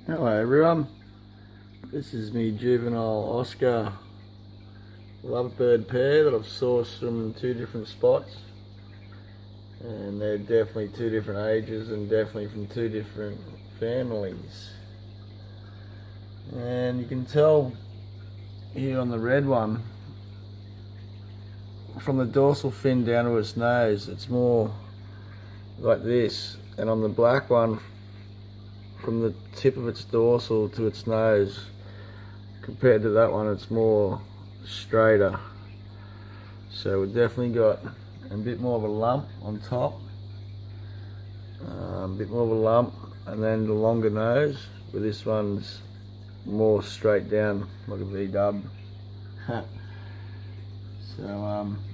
Hello everyone, this is me juvenile Oscar lovebird pair that I've sourced from two different spots, and they're definitely two different ages and definitely from two different families. And you can tell here on the red one, from the dorsal fin down to its nose, it's more like this, and on the black one, from the tip of its dorsal to its nose, compared to that one, it's more straighter. So we've definitely got a bit more of a lump on top, a bit more of a lump, and then the longer nose, but this one's more straight down like a V-dub. So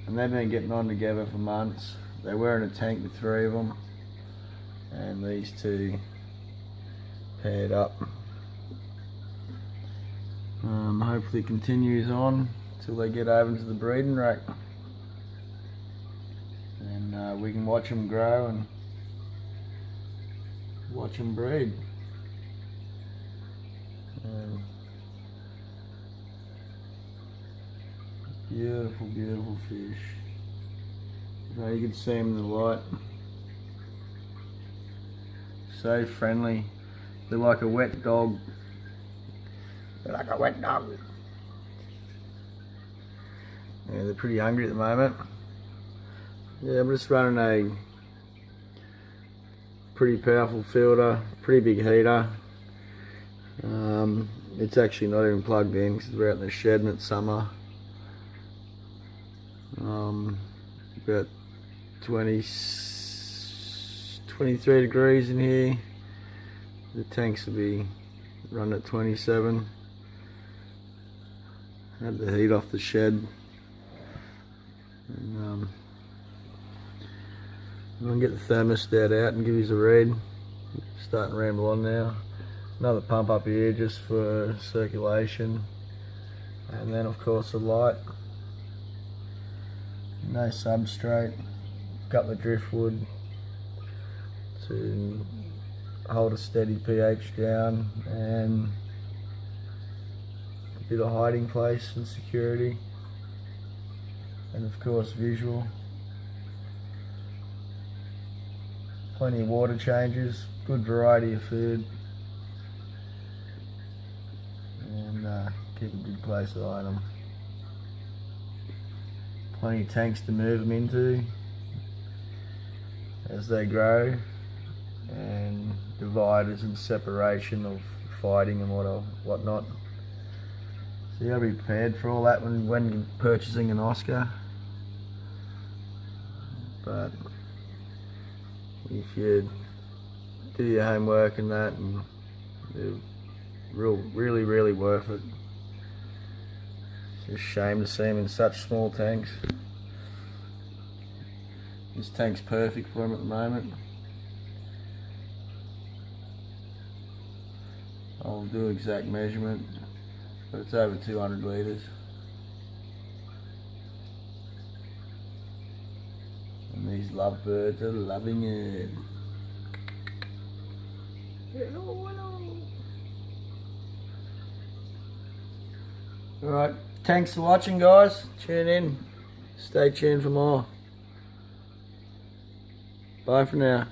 and they've been getting on together for months. They were in a tank with three of them, and these two paired up. Hopefully it continues on till they get over to the breeding rack, and we can watch them grow and watch them breed. Beautiful, beautiful fish. So you can see them in the light. So friendly. They're like a wet dog. They're like a wet dog. Yeah, they're pretty hungry at the moment. Yeah, I'm just running a pretty powerful filter, pretty big heater. It's actually not even plugged in because we're out in the shed and it's summer. About 23 degrees in here. The tanks will be running at 27. Had the heat off the shed. And, I'm going to get the thermostat out and give you a read. Starting to ramble on now. Another pump up here just for circulation. And then of course the light. No substrate. Couple of driftwood to hold a steady pH down, and a bit of hiding place and security, and of course visual. Plenty of water changes, good variety of food, and keep a good place to hide them. Plenty of tanks to move them into as they grow, and dividers and separation of fighting and whatnot. So you gotta be prepared for all that when purchasing an Oscar. But if you do your homework and that, and they're really worth it. It's a shame to see them in such small tanks. This tank's perfect for them at the moment. I'll do exact measurement, but it's over 200 litres. And these lovebirds are loving it. Hello, hello. Alright, thanks for watching guys. Tune in. Stay tuned for more. Bye for now.